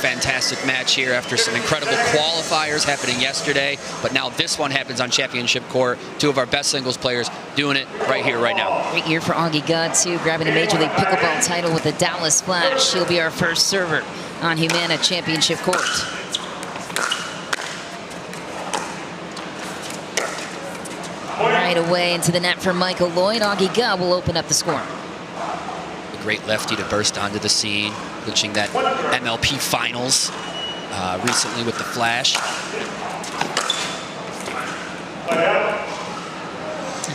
fantastic match here after some incredible qualifiers happening yesterday. But now this one happens on championship court. Two of our best singles players doing it right here, right now. Great year for Augie Gutt, too, grabbing the Major League Pickleball title with the Dallas Flash. She'll be our first server on Humana Championship Court. Right away into the net for Michael Lloyd. Augie Gutt will open up the score. A great lefty to burst onto the scene, clinching that MLP finals recently with the Flash.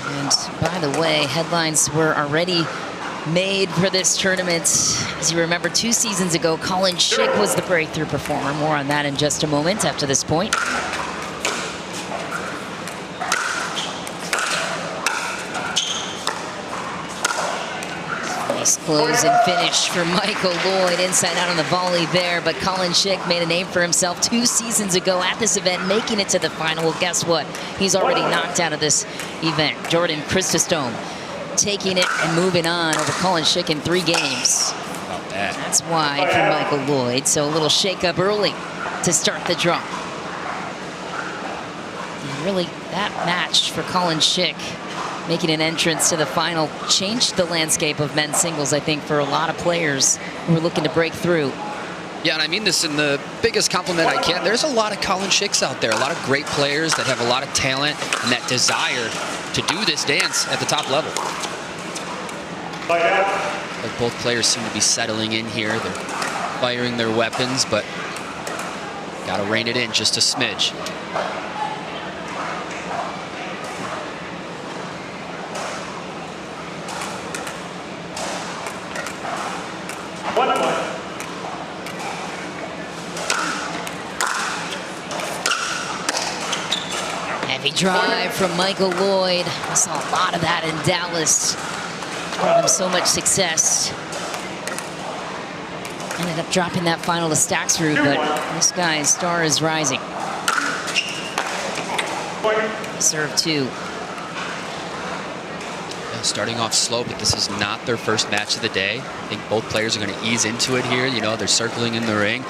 And by the way, headlines were already made for this tournament. As you remember, 2 seasons ago, Colin Schick was the breakthrough performer. More on that in just a moment after this point. Nice close and finish for Michael Lloyd. Inside out on the volley there, but Colin Schick made a name for himself 2 seasons ago at this event, making it to the final. Well, guess what? He's already knocked out of this event. Jordan Christostome taking it and moving on over Colin Schick in 3 games. About that. That's wide for Michael Lloyd. So a little shake-up early to start the draw. And really, that match for Colin Schick, making an entrance to the final, changed the landscape of men's singles, I think, for a lot of players who are looking to break through. Yeah, and I mean this in the biggest compliment I can. There's a lot of Colin Schicks out there, a lot of great players that have a lot of talent and that desire to do this dance at the top level. Like both players seem to be settling in here. They're firing their weapons, but got to rein it in just a smidge. Heavy drive from Michael Lloyd. I saw a lot of that in Dallas. Brought him so much success. Ended up dropping that final to Staxrud, but this guy's star is rising. Serve 2. Starting off slow, but this is not their first match of the day. I think both players are going to ease into it here. You know, they're circling in the ring.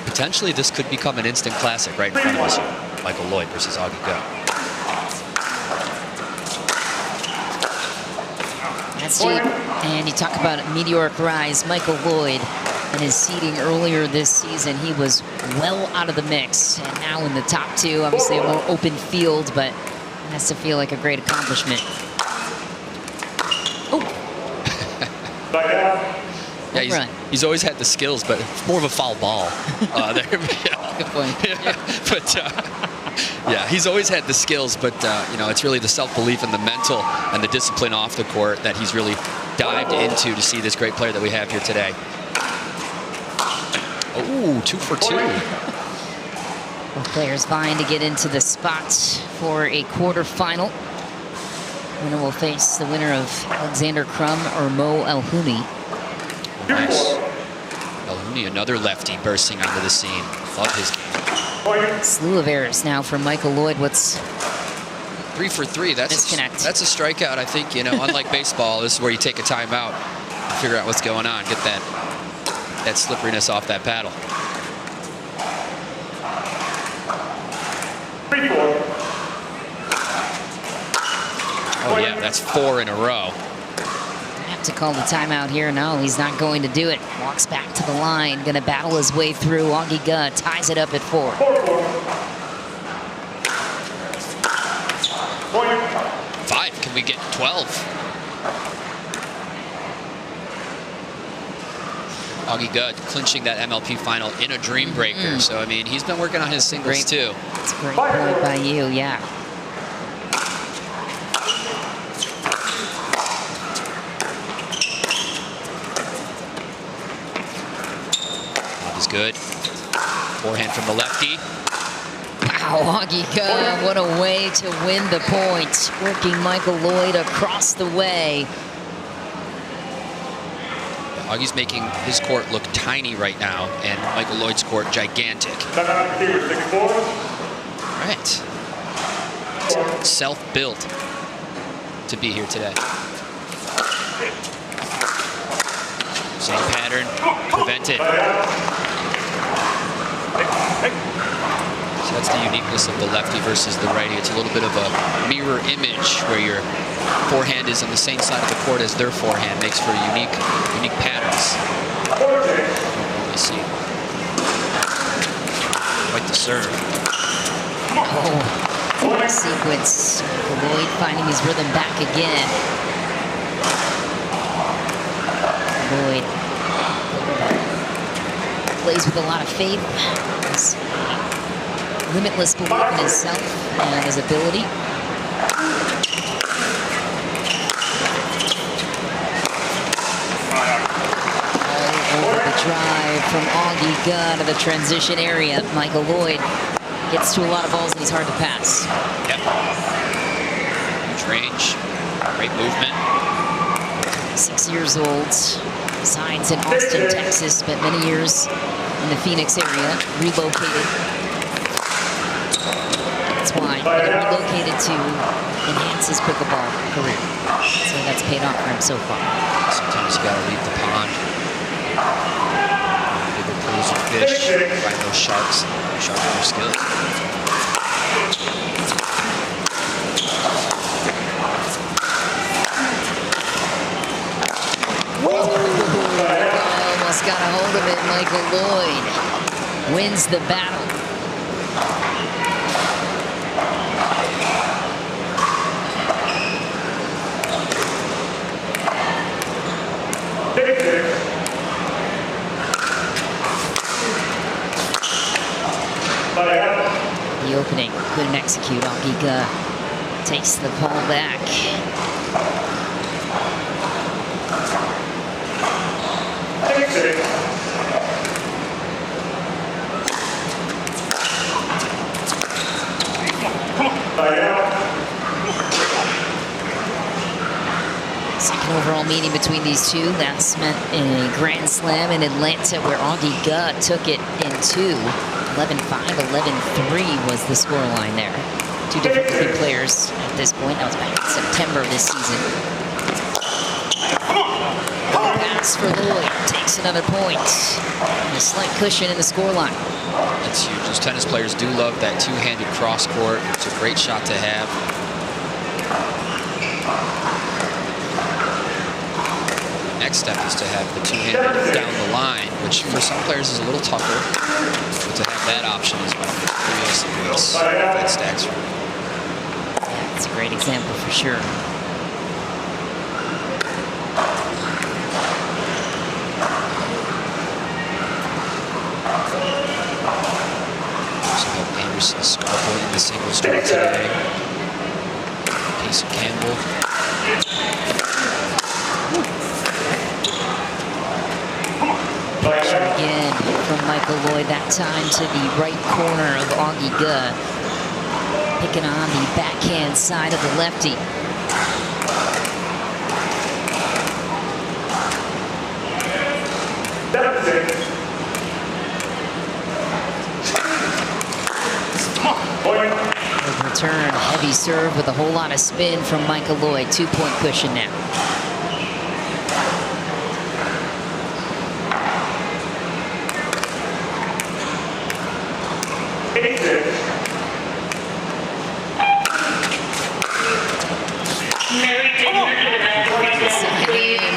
Potentially, this could become an instant classic right in front of us here. Michael Lloyd versus Augie Gutt. That's deep. And you talk about a meteoric rise. Michael Lloyd in his seeding earlier this season, he was well out of the mix. And now in the top 2, obviously a more open field, but it has to feel like a great accomplishment. Yeah, he's always had the skills, but it's more of a foul ball. There. Good point. But yeah, he's always had the skills, but you know, it's really the self-belief and the mental and the discipline off the court that he's really dived into to see this great player that we have here today. Oh, 2 for 2. Both players vying to get into the spot for a quarterfinal. Winner will face the winner of Alexander Crum or Mo Elhouni. Nice. Elhouni, another lefty bursting onto the scene. Love his game. Slew of errors now for Michael Lloyd. What's 3 for 3? That's a strikeout. I think, you know, unlike baseball, this is where you take a timeout, figure out what's going on, get that slipperiness off that paddle. Oh yeah, that's 4 in a row. Have to call the timeout here. No, he's not going to do it. Walks back to the line, gonna battle his way through. Augie Gutt ties it up at 4. 5, can we get 12? Augie Gutt clinching that MLP final in a dream breaker. So, I mean, he's been working on his singles too. That's a great point by you, yeah. That is good. Forehand from the lefty. Wow, Augie Gutt, what a way to win the point. Working Michael Lloyd across the way. Augie's making his court look tiny right now, and Michael Lloyd's court gigantic. All right. Self-built to be here today. Same pattern, prevented. That's the uniqueness of the lefty versus the righty. It's a little bit of a mirror image where your forehand is on the same side of the court as their forehand. Makes for unique patterns. You see quite the serve. Oh, nice sequence. Lloyd finding his rhythm back again. Lloyd plays with a lot of faith. Has limitless belief in himself and his ability. All over the drive from Augie to the transition area. Michael Lloyd gets to a lot of balls and he's hard to pass. Yep. Huge range, great movement. 6 years old, resides in Austin, Texas, spent many years in the Phoenix area, relocated. That's why he relocated to enhance his pickleball career. So that's paid off for him so far. Sometimes you gotta leave the pond. Bigger pools of fish, find those sharks, sharpen their skills. Almost got a hold of it. Michael Lloyd wins the battle. The opening couldn't execute. Augie takes the ball back. Second overall meeting between these two. That's meant in a Grand Slam in Atlanta where Augie took it in two. 11-5, 11-3 was the scoreline there. Two different good players at this point. That was back in September of this season. Pass for Lloyd. Takes another point. And a slight cushion in the scoreline. That's huge. Those tennis players do love that two-handed cross court. It's a great shot to have. Next step is to have the two-handed down the line, which for some players is a little tougher. But to have that option is one of the real secrets that stacks for. Yeah, it's a great example for sure. Also have Anderson Scarpa in the singles draw today. Casey Campbell. Pressure again from Michael Lloyd, that time to the right corner of Augie. Picking on the backhand side of the lefty. Return, heavy serve with a whole lot of spin from Michael Lloyd. 2-point cushion now.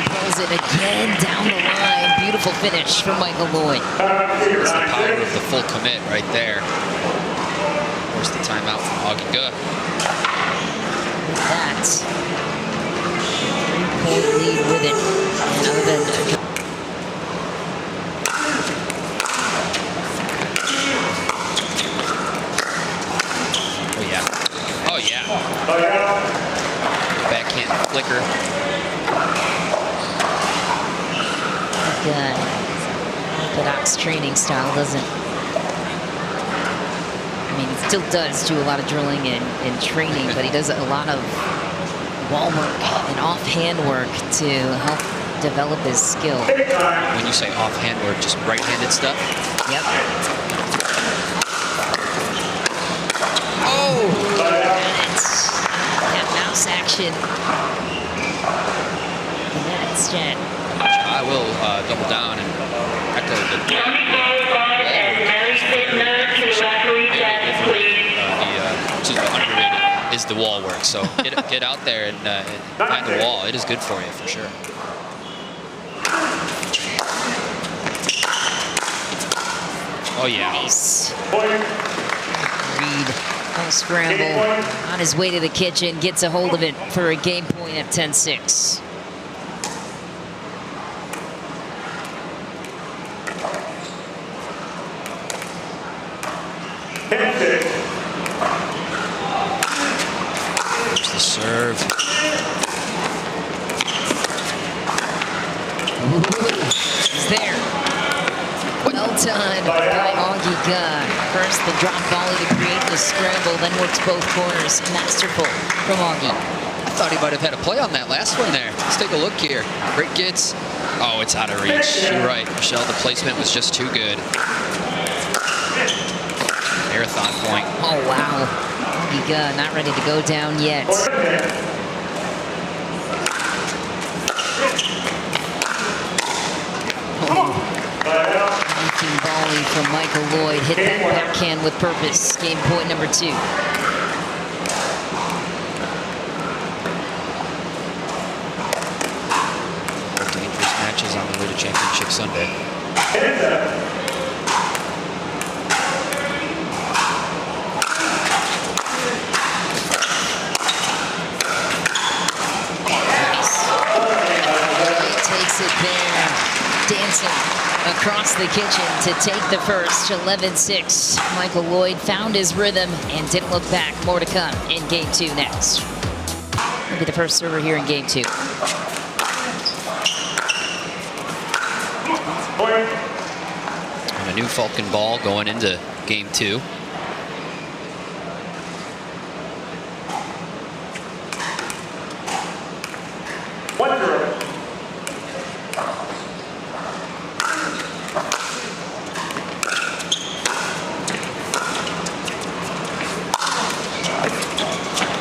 Pulls it again down the line. Beautiful finish from Michael Lloyd. It's the power of the full commit right there. Force the timeout from Augie. With that, 3-point lead with it. And other than backhand flicker. Good. Orthodox training style doesn't. I mean, he still does do a lot of drilling and training, but he does a lot of wall work and offhand work to help develop his skill. When you say offhand work, just right-handed stuff? Yep. Oh! Got it. That mouse action. And then it's Jen. I will double down and echo the the wall works. So get out there and find the wall. It is good for you, for sure. Oh, yeah. Nice. Reed on scramble on his way to the kitchen, gets a hold of it for a game point at 10-6. There's the serve. He's there. Well done by Augie. First the drop volley to create the scramble, then works both corners. Masterful from Augie. I thought he might have had a play on that last one there. Let's take a look here. Great gets. Oh, it's out of reach. You're right, Michelle. The placement was just too good. Marathon point. Oh, wow. Augie not ready to go down yet. Volley from Michael Lloyd. Hit that backhand with purpose. Game point number 2. Dangerous matches on the way to Championship Sunday. Nice. Lloyd takes it there. Dancing across the kitchen to take the first. 11-6. Michael Lloyd found his rhythm and didn't look back. More to come in game 2 next. He'll be the first server here in game 2. And a new Falcon ball going into game 2.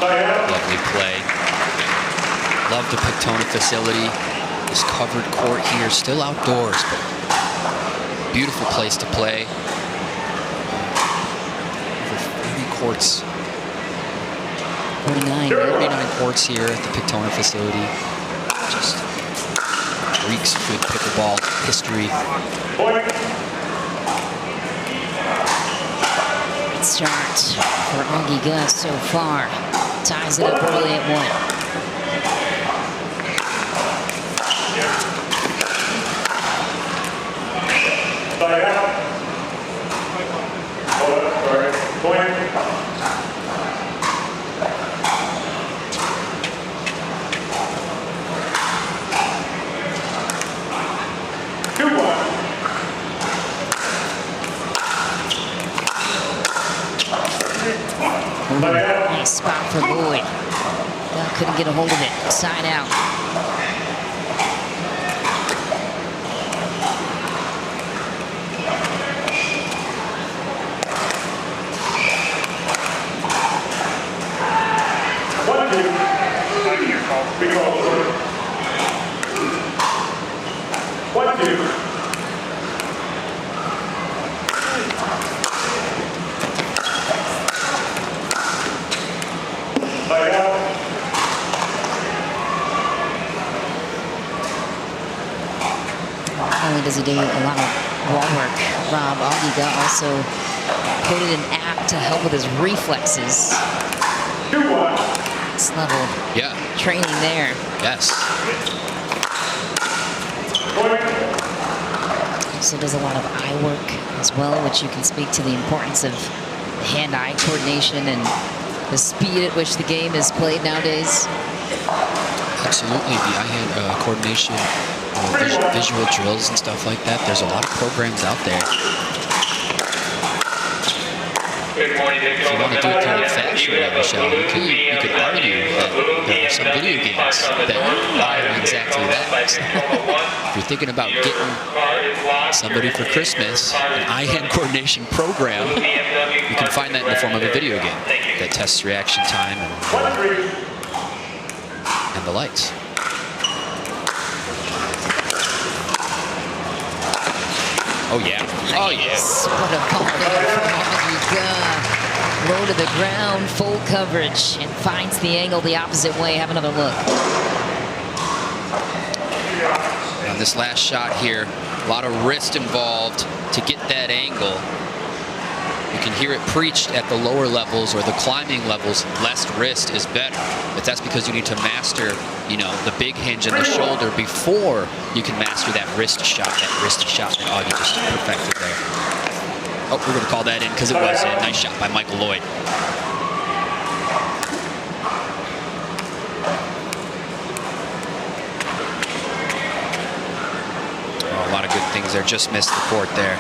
Lovely play. Love the Daytona facility. This covered court here, still outdoors, but beautiful place to play. Over 40 courts. 49 courts here at the Daytona facility. Just reeks of good pickleball history. Great start for Augie so far. Ties it up early at 1. Nice spot for Lloyd. Couldn't get a hold of it. Side out. Not only does he do a lot of wall work, Rob, Augie also quoted an app to help with his reflexes. Next level training there. Yes. Also does a lot of eye work as well, which you can speak to the importance of hand-eye coordination and the speed at which the game is played nowadays. Absolutely, the eye-hand coordination, visual drills and stuff like that. There's a lot of programs out there. If you want to do it kind of fashion, Michelle, you could argue that there are some video games that are exactly that. If you're thinking about getting somebody for Christmas an eye-hand coordination program, you can find that in the form of a video game that tests reaction time and the likes. Oh, yeah. Oh, yes. What a volley from Augie. Low to the ground, full coverage, and finds the angle the opposite way. Have another look. On this last shot here, a lot of wrist involved to get that angle. You can hear it preached at the lower levels or the climbing levels, less wrist is better. But that's because you need to master, the big hinge in the shoulder before you can master that wrist shot that Augie just perfected there. Oh, we're going to call that in because it was a nice shot by Michael Lloyd. Oh, a lot of good things there. Just missed the court there.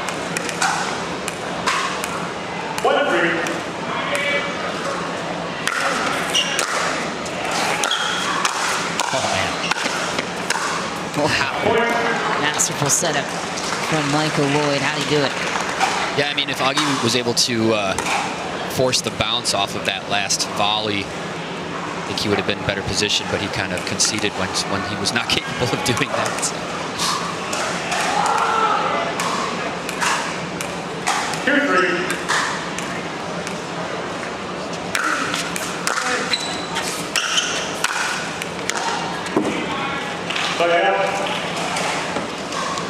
Oh, man. Wow. Masterful setup from Michael Lloyd. How'd he do it? Yeah, I mean, if Augie was able to force the bounce off of that last volley, I think he would have been in better position, but he kind of conceded when he was not capable of doing that. So. 2-3.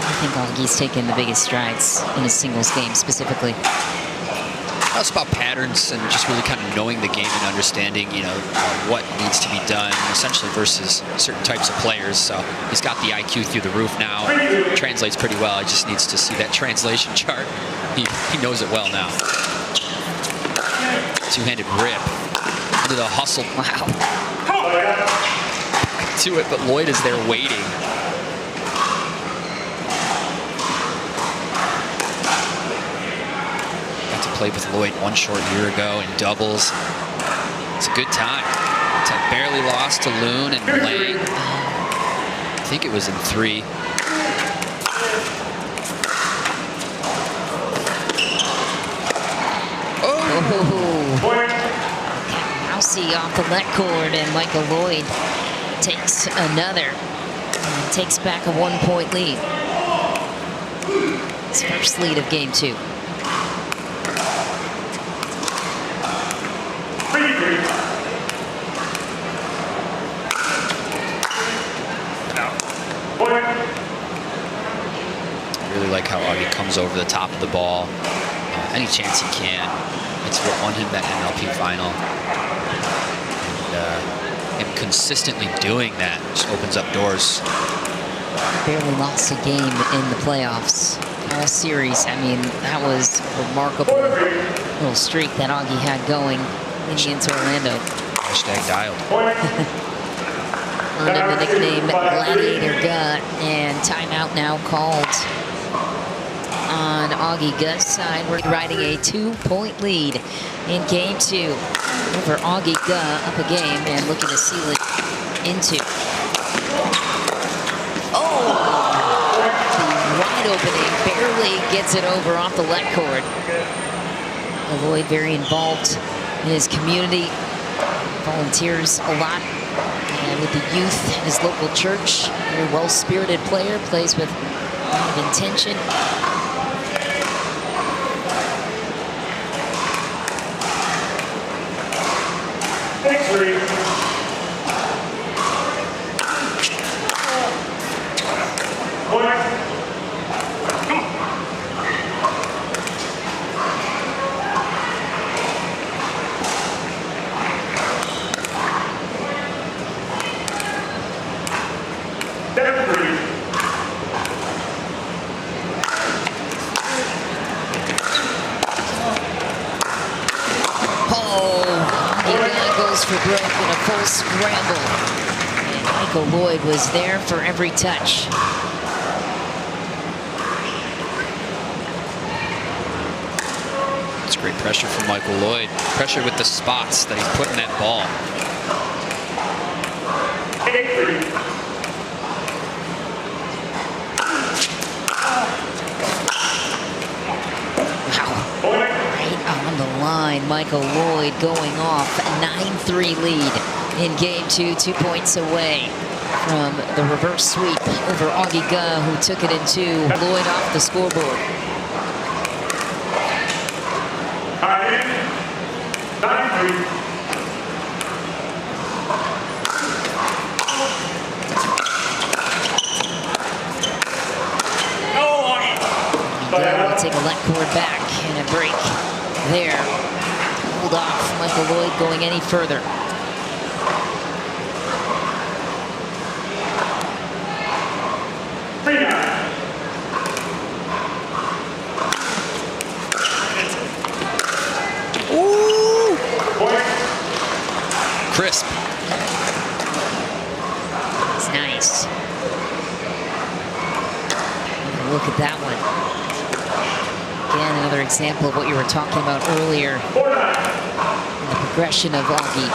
I think Augie's taken the biggest strides in his singles game specifically. It's about patterns and just really kind of knowing the game and understanding, what needs to be done essentially versus certain types of players. So he's got the IQ through the roof now. Translates pretty well. He just needs to see that translation chart. He knows it well now. Two-handed rip into the hustle. Wow. To it, but Lloyd is there waiting. Played with Lloyd one short year ago in doubles. It's a good time. Barely lost to Loon and Lang. I think it was in 3. Oh! Mousy off the net cord, and Michael Lloyd takes another. And takes back a 1-point lead. His first lead of game 2. I really like how Augie comes over the top of the ball any chance he can. It's what won him that MLP final. And him consistently doing that just opens up doors. Barely lost a game in the playoffs. All series. I mean, that was a remarkable little streak that Augie had going into Orlando. Hashtag dialed. Earned him the nickname Gladiator Gut, and timeout now called on Augie Gut's side. We're riding a 2-point lead in game 2 over Augie Gut, up a game and looking to seal it into. Oh! The wide opening barely gets it over off the left cord. Lloyd very involved in his community, volunteers a lot. And with the youth at his local church, very well-spirited player, plays with a lot of intention. For broke in a full scramble. And Michael Lloyd was there for every touch. It's great pressure from Michael Lloyd. Pressure with the spots that he's putting that ball. On the line, Michael Lloyd going off, a 9-3 lead in game 2, 2 points away from the reverse sweep over Augie Gut, who took it in 2. Lloyd off the scoreboard. We'll take a left cord back and a break there. Hold off Michael Lloyd going any further. Ooh! Crisp. It's nice. Look at that one. Again, another example of what you were talking about earlier. The progression of Augie.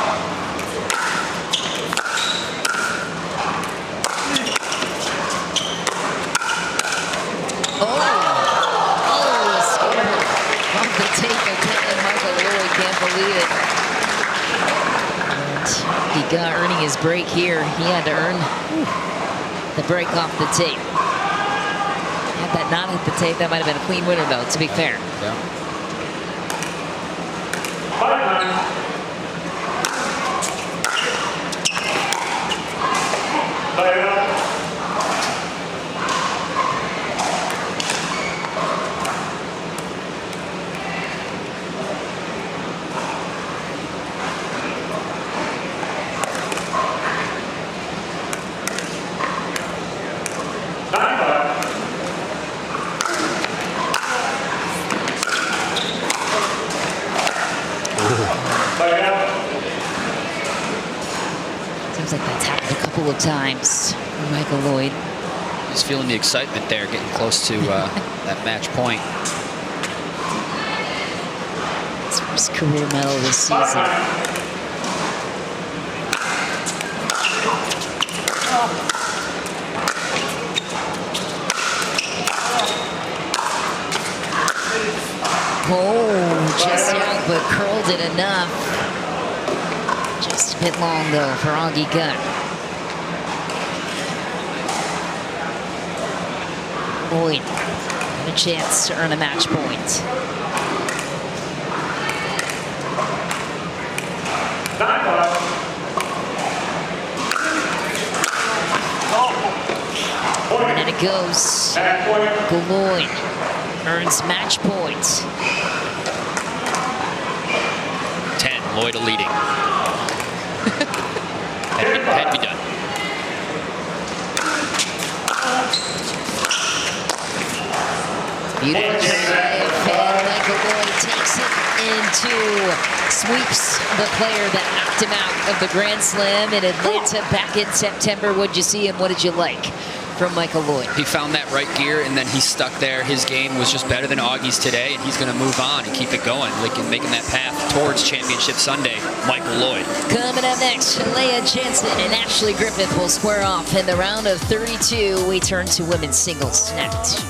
Scored off the tape and Michael Lloyd can't believe it. And he got earning his break here. He had to earn the break off the tape. Had that not hit the tape, that might have been a clean winner, though, to be fair. Yeah. Seems like that's happened a couple of times for Michael Lloyd. He's feeling the excitement there, getting close to that match point. His first career medal this season. Oh, just out, but curled it enough. Just a bit long, though, for Augie Gunn. Lloyd had a chance to earn a match point. And it goes. Lloyd earns match point. 10, Lloyd leading. had to be done. Beautiful drive, and Michael Lloyd takes it into, sweeps the player that knocked him out of the Grand Slam in Atlanta back in September. What'd you see and what did you like from Michael Lloyd? He found that right gear, and then he stuck there. His game was just better than Augie's today, and he's going to move on and keep it going, like making that path towards Championship Sunday. Michael Lloyd. Coming up next, Leah Jensen and Ashley Griffith will square off in the round of 32. We turn to women's singles next.